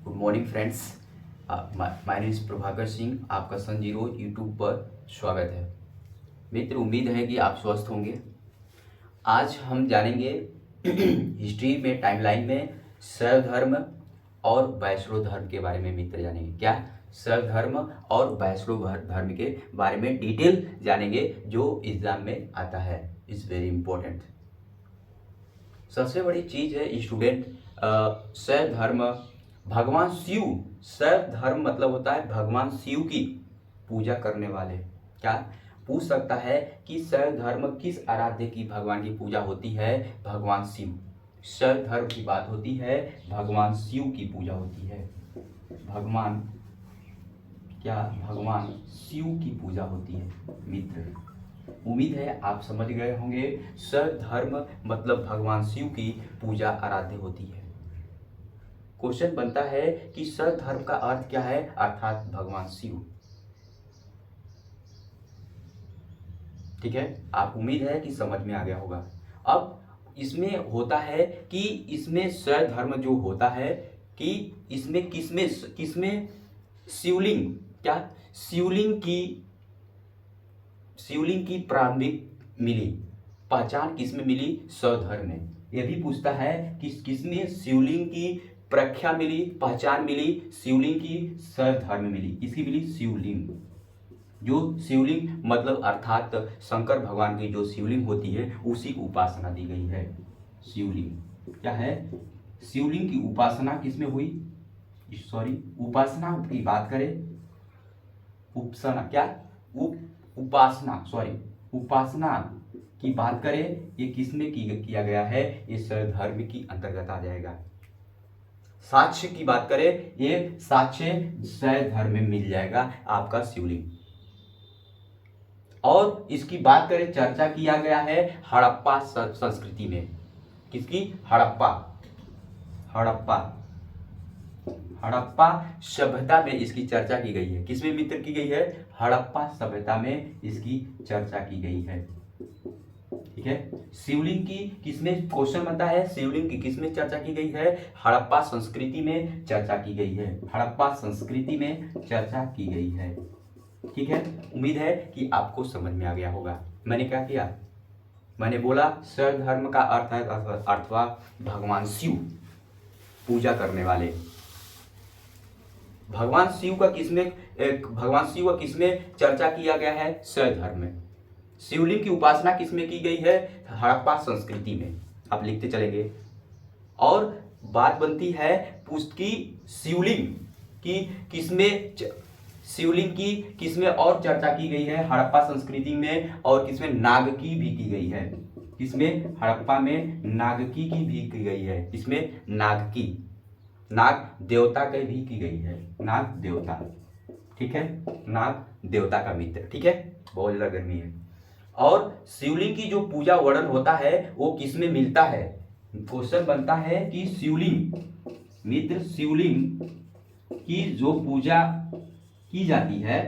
Good morning friends. My name is Prabhakar Singh. आपका सन zero YouTube पर स्वागत है। मित्र, उम्मीद है कि आप स्वस्थ होंगे। आज हम जानेंगे हिस्ट्री में, टाइमलाइन में शैव धर्म और वैष्णव धर्म के बारे में। मित्र जानेंगे क्या शैव धर्म और वैष्णव धर्म के बारे में डिटेल जानेंगे, जो एग्जाम में आता है। Is very important. सबसे बड़ी चीज़ है स्टूडेंट, शैव धर्म भगवान शिव। शैव धर्म मतलब होता है भगवान शिव की पूजा करने वाले। क्या पूछ सकता है कि शैव धर्म किस आराध्य की भगवान की पूजा होती है? भगवान शिव। शैव धर्म की बात होती है, भगवान शिव की पूजा होती है। भगवान शिव की पूजा होती है। मित्र, उम्मीद है आप समझ गए होंगे। शैव धर्म मतलब भगवान शिव की पूजा आराध्य होती है। क्वेश्चन बनता है कि शैव धर्म का अर्थ क्या है, अर्थात भगवान शिव। ठीक है, आप उम्मीद है कि समझ में आ गया होगा। अब इसमें होता है कि इसमें शैव धर्म जो होता है कि इसमें किसमें शिवलिंग, क्या शिवलिंग की प्रारंभिक मिली पहचान किसमें मिली? शैव धर्म में। यह भी पूछता है कि किसमें शिवलिंग की प्रख्या मिली, पहचान मिली? शिवलिंग की शैव धर्म में मिली। किसकी मिली? शिवलिंग। जो शिवलिंग मतलब अर्थात शंकर भगवान की जो शिवलिंग होती है उसी की उपासना दी गई है। शिवलिंग क्या है? शिवलिंग की उपासना किसमें हुई? उपासना की बात करें, उपासना की बात करें, ये किसमें किया गया है? ये शैव धर्म की अंतर्गत आ जाएगा। साक्ष्य की बात करें, ये साक्ष्य शैव धर्म में मिल जाएगा आपका शिवलिंग। और इसकी बात करें, चर्चा किया गया है हड़प्पा संस्कृति में। किसकी? हड़प्पा सभ्यता में इसकी चर्चा की गई है। किसमें मित्र की गई है? हड़प्पा सभ्यता में इसकी चर्चा की गई है। ठीक है, शिवलिंग की किसमें, क्वेश्चन बनता है शिवलिंग की किसमें चर्चा की गई है? हड़प्पा संस्कृति में चर्चा की गई है। हड़प्पा संस्कृति में चर्चा की गई है। ठीक है, उम्मीद है कि आपको समझ में आ गया होगा। मैंने क्या किया? मैंने बोला शैव धर्म का अर्थ है अथवा भगवान शिव पूजा करने वाले। भगवान शिव का किसमें चर्चा किया गया है? शैव धर्म में। शिवलिंग की उपासना किसमें की गई है? हड़प्पा संस्कृति में। आप लिखते चलेंगे। और बात बनती है उसकी शिवलिंग की किसमें और चर्चा की गई है? हड़प्पा संस्कृति में। और किसमें? नागकी भी की गई है। किसमें? हड़प्पा में नागकी की भी की गई है। किसमें? नागकी, नाग देवता की भी की गई है। नाग देवता, ठीक है, नाग देवता का मित्र। ठीक है, बहुत ज्यादा गर्मी है। और शिवलिंग की जो पूजा वर्णन होता है वो किसमें मिलता है? क्वेश्चन बनता है कि शिवलिंग की जो पूजा की जाती है,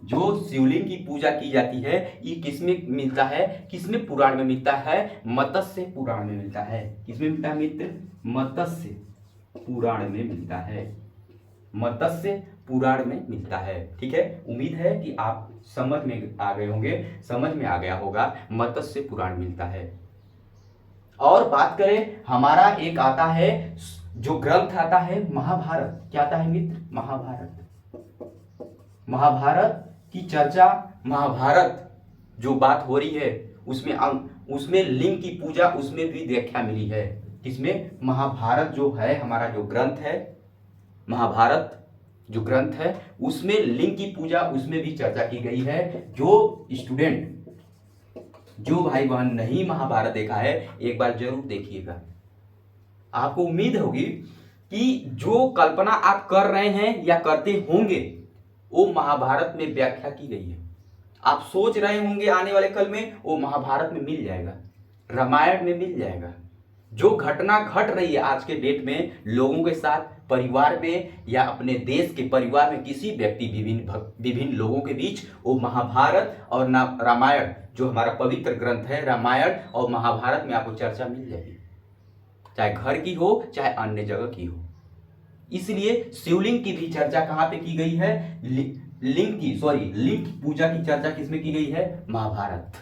शिवलिंग की पूजा की जाती है, ये किसमें मिलता है? किसमें पुराण में मिलता है? मत्स्य पुराण में मिलता है। किसमें मिलता है मित्र? मत्स्य पुराण में मिलता है। मत्स्य पुराण में मिलता है। ठीक है, उम्मीद है कि आप समझ में आ गए होंगे, समझ में आ गया होगा। मत्स्य पुराण मिलता है। और बात करें, हमारा एक आता है जो ग्रंथ आता है महाभारत। क्या आता है मित्र? महाभारत की चर्चा, महाभारत जो बात हो रही है उसमें लिंग की पूजा, उसमें भी व्याख्या मिली है। किसमें? महाभारत जो है हमारा जो ग्रंथ है, महाभारत जो ग्रंथ है उसमें लिंग की पूजा, उसमें भी चर्चा की गई है। जो स्टूडेंट, जो भाई बहन नहीं महाभारत देखा है, एक बार जरूर देखिएगा। आपको उम्मीद होगी कि जो कल्पना आप कर रहे हैं या करते होंगे वो महाभारत में व्याख्या की गई है। आप सोच रहे होंगे आने वाले कल में वो महाभारत में मिल जाएगा, रामायण में मिल जाएगा। जो घटना घट रही है आज के डेट में लोगों के साथ, परिवार में या अपने देश के परिवार में किसी व्यक्ति, विभिन्न लोगों के बीच, वो महाभारत और रामायण जो हमारा पवित्र ग्रंथ है, रामायण और महाभारत में आपको चर्चा मिल जाएगी, चाहे घर की हो चाहे अन्य जगह की हो। इसलिए शिवलिंग की भी चर्चा कहां पे की गई है, लिंग पूजा की चर्चा किसमें की गई है, महाभारत।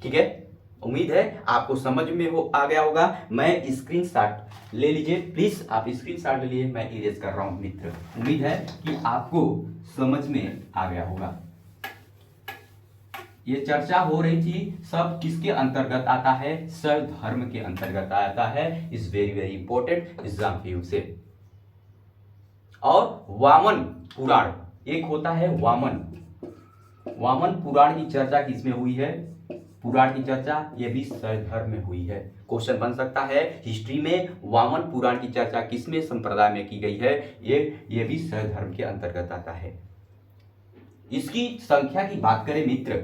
ठीक है, उम्मीद है आपको समझ में आ गया होगा। मैं स्क्रीनशॉट ले लीजिए प्लीज, आप स्क्रीनशॉट ले लीजिए, मैं इरेज कर रहा हूं मित्र। उम्मीद है कि आपको समझ में आ गया होगा। ये चर्चा हो रही थी सब किसके अंतर्गत आता है, शैव धर्म के अंतर्गत आता है। Is very very important exam for you से। और वामन पुराण एक होता है, वामन पुराण की चर्चा किसमें हुई है, पुराण की चर्चा ये भी शैव धर्म में हुई है। क्वेश्चन बन सकता है हिस्ट्री में, वामन पुराण की चर्चा किसमें संप्रदाय में की गई है, ये भी शैव धर्म के अंतर्गत आता है। इसकी संख्या की बात करें मित्र,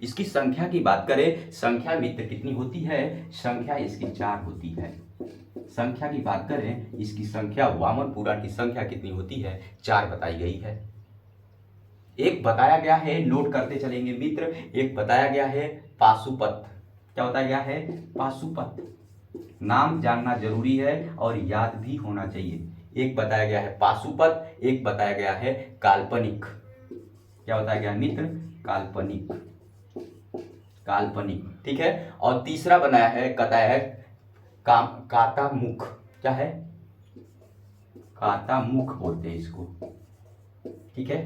इसकी संख्या की बात करें, संख्या मित्र कितनी होती है, संख्या इसकी 4 होती है। संख्या की बात करें, इसकी संख्या वामन पुराण की संख्या कितनी होती है, 4 बताई गई है। एक बताया गया है, नोट करते चलेंगे मित्र, एक बताया गया है पाशुपत। क्या बताया गया है, पाशुपत। नाम जानना जरूरी है और याद भी होना चाहिए। एक बताया गया है पाशुपत, एक बताया गया है काल्पनिक। क्या बताया गया मित्र, काल्पनिक, काल्पनिक। ठीक है, और तीसरा बनाया है, बताया है कातामुख। क्या है, कातामुख बोलते हैं इसको। ठीक है,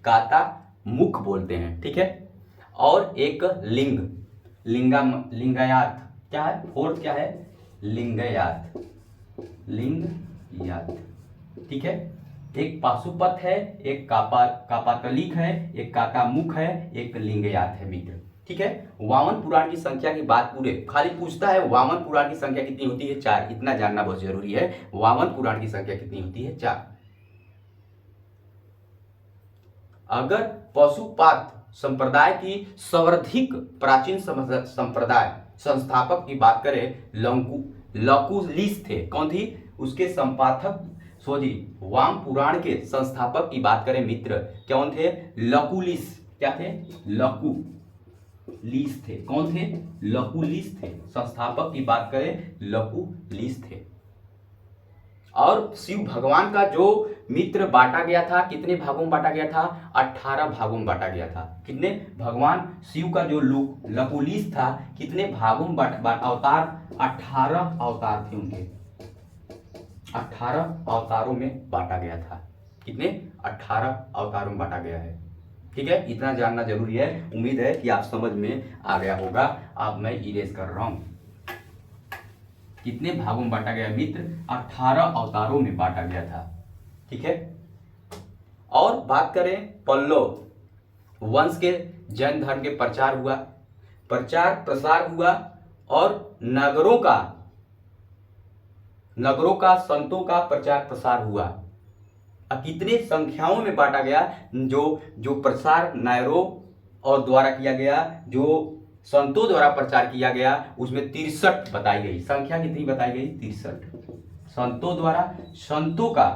काता मुख बोलते हैं। ठीक है, और एक लिंगायात। क्या है, फोर्थ क्या है, लिंगयात, लिंगयात। ठीक है, एक पाशुपत है, एक कापातलिक है, एक कातामुख है, एक लिंगयात है मित्र। ठीक है, वामन पुराण की संख्या की बात पूरे खाली पूछता है, वामन पुराण की संख्या कितनी होती है, 4। इतना जानना बहुत जरूरी है, वामन पुराण की संख्या कितनी होती है, 4। अगर पशुपात संप्रदाय की सर्वाधिक प्राचीन संप्रदाय संस्थापक की बात करें, लकुलिस थे। कौन थी, उसके संपादक वाम पुराण के संस्थापक की बात करें मित्र, कौन थे, लकुलिस। क्या थे, लकुलिस थे। कौन थे, लकुलिस थे। संस्थापक की बात करें, लकुलिस थे। और शिव भगवान का जो मित्र बांटा गया था, कितने भागों में बांटा गया था, 18 भागों में बांटा गया था। कितने, भगवान शिव का जो लकुलिस था, कितने भागों में अवतार, 18 अवतार थे उनके, 18 अवतारों में बांटा गया था। कितने, 18 अवतारों में बांटा गया है। ठीक है, इतना जानना जरूरी है। उम्मीद है कि आप समझ में आ गया होगा। अब मैं इरेज कर रहा हूं, कितने भागों में बांटा गया मित्र, 18 अवतारों में बांटा गया था। ठीक है, और बात करें पल्लव वंश के जैन धर्म के प्रचार हुआ, प्रचार प्रसार हुआ, और नगरों का संतों का प्रचार प्रसार हुआ। अब कितने संख्याओं में बांटा गया, जो प्रसार नायरों और द्वारा किया गया, जो संतों द्वारा प्रचार किया गया, उसमें 63 बताई गई। संख्या कितनी बताई गई, 63। संतों द्वारा, संतों का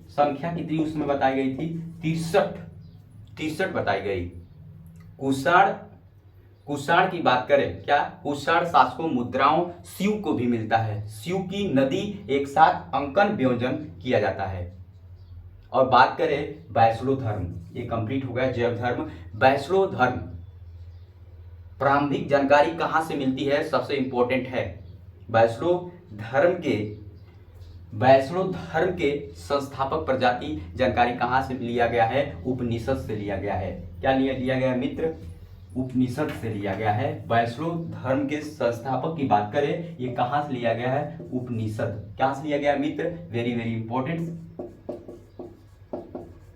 संख्या कितनी उसमें बताई गई थी, 63 बताई गई। कुषाण की बात करें, क्या, कुषाण शासकों मुद्राओं शिव को भी मिलता है। शिव की नदी एक साथ अंकन व्यंजन किया जाता है। और बात करें वैष्णव धर्म, ये कंप्लीट हो गया जैव धर्म। वैष्णव धर्म प्रारंभिक जानकारी कहां से मिलती है, सबसे इंपॉर्टेंट है। वैष्णव धर्म के संस्थापक प्रजाति जानकारी कहां से लिया गया है, उपनिषद से लिया गया है। क्या लिया गया मित्र, उपनिषद से लिया गया है। वैष्णव धर्म के संस्थापक की बात करें, ये कहां से लिया गया है, उपनिषद। कहां से लिया गया मित्र, वेरी वेरी इंपॉर्टेंट,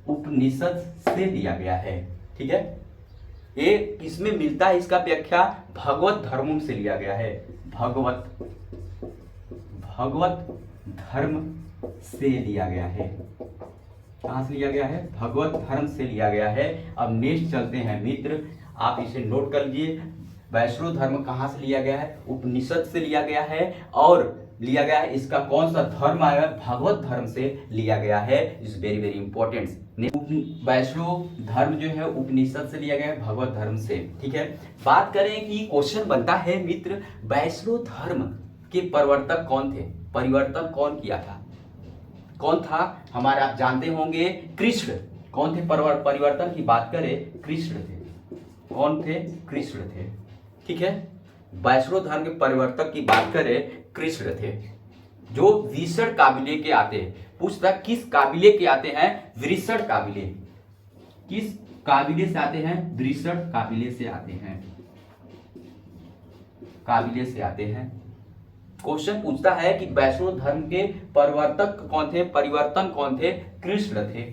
उपनिषद से लिया गया है। ठीक है, ये किसमें मिलता है, इसका व्याख्या भगवत धर्मों से लिया गया है। भगवत धर्म से लिया गया है। कहां से लिया गया है, भगवत धर्म से लिया गया है। अब नेक्स्ट चलते हैं मित्र, आप इसे नोट कर लीजिए। वैष्णव धर्म कहां से लिया गया है, उपनिषद से लिया गया है। और लिया गया है, इसका कौन सा धर्म आया, भगवत धर्म से लिया गया है। Is very very important. Vaishnav धर्म जो है उपनिषद से लिया गया है, भगवत धर्म से। ठीक है, बात करें कि क्वेश्चन बनता है मित्र, वैष्णव धर्म के परिवर्तक कौन थे, परिवर्तन कौन किया था। कौन था हमारा, आप जानते होंगे कृष्ण। कौन थे, परिवर्तन की बात करें कृष्ण थे। कौन थे, कृष्ण थे। ठीक है, वैष्णव धर्म के परिवर्तक की बात करें कृष्ण थे, जो विषण काबिले के आते हैं। पूछता किस काबिले के आते हैं, वृषण काबिले। किस काबिले से आते हैं, वृषण काबिले से आते हैं, काबिले से आते हैं। क्वेश्चन पूछता है कि वैष्णव धर्म के परिवर्तक कौन थे, परिवर्तन कौन थे, कृष्ण थे।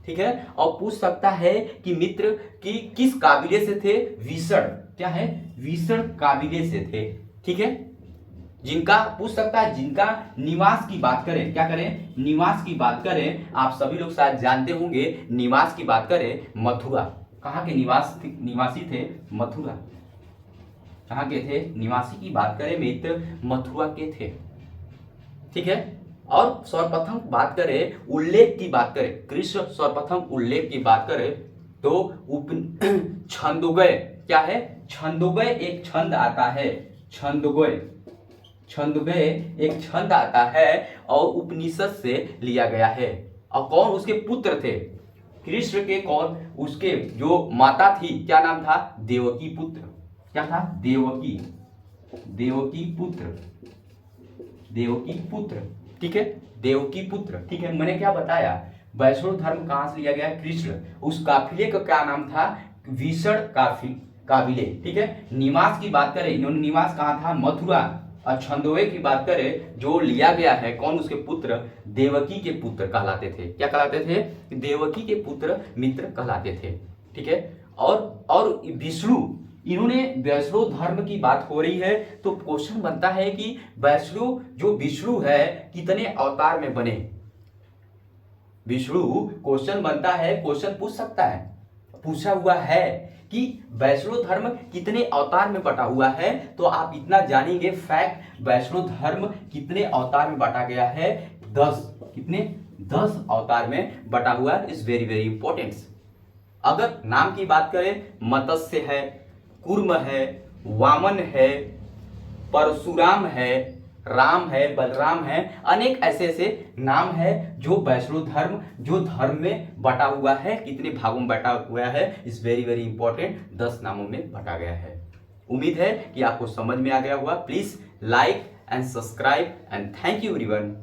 ठीक है, और पूछ सकता है कि मित्र कि किस काबिले से थे, विषण, क्या है, विषण काबिले से थे। ठीक है, जिनका पूछ सकता है, जिनका निवास की बात करें, क्या करें, निवास की बात करें, आप सभी लोग शायद जानते होंगे, निवास की बात करें मथुरा। कहाँ के निवासी थे, मथुरा। कहाँ के थे, निवासी की बात करें मित्र, मथुरा के थे। ठीक है, और सर्वप्रथम बात करें, उल्लेख की बात करें, कृष्ण सर्वप्रथम उल्लेख की बात करें तो छंदोगय, क्या है, छंदोगय एक छंद आता है, छंदोगय, छंदोगय एक छंद आता है और उपनिषद से लिया गया है। और कौन उसके पुत्र थे, कृष्ण के कौन, उसके जो माता थी, क्या नाम था, देवकी पुत्र। क्या था, देवकी, देवकी पुत्र, देवकी पुत्र। ठीक है, देवकी पुत्र। ठीक है, मैंने क्या बताया, वैष्णव धर्म कहां से लिया गया, कृष्ण। उस काफिले का क्या नाम था, विषण काबिले। ठीक है, निवास की बात करें, इन्होंने निवास कहाँ था, मथुरा। और छंदोए की बात करें, जो लिया गया है, कौन, उसके पुत्र देवकी के पुत्र कहलाते थे। क्या कहलाते थे, देवकी के पुत्र मित्र कहलाते थे। ठीक है, और विष्णु, इन्होंने वैष्णव धर्म की बात हो रही है तो क्वेश्चन बनता है कि वैष्णव जो विष्णु है कितने अवतार में बने। विष्णु क्वेश्चन बनता है, क्वेश्चन पूछ सकता है, पूछा हुआ है कि वैष्णव धर्म कितने अवतार में बटा हुआ है। तो आप इतना जानेंगे फैक्ट, वैष्णव धर्म कितने अवतार में बांटा गया है, 10। कितने, 10 अवतार में बटा हुआ है। Is very very important. अगर नाम की बात करें, मत्स्य है, कूर्म है, वामन है, परशुराम है, राम है, बलराम है, अनेक ऐसे ऐसे नाम है जो वैष्णव धर्म जो धर्म में बटा हुआ है। कितने भागों में बटा हुआ है, इज वेरी वेरी इंपॉर्टेंट, 10 नामों में बटा गया है। उम्मीद है कि आपको समझ में आ गया होगा। Please like and subscribe and thank you everyone.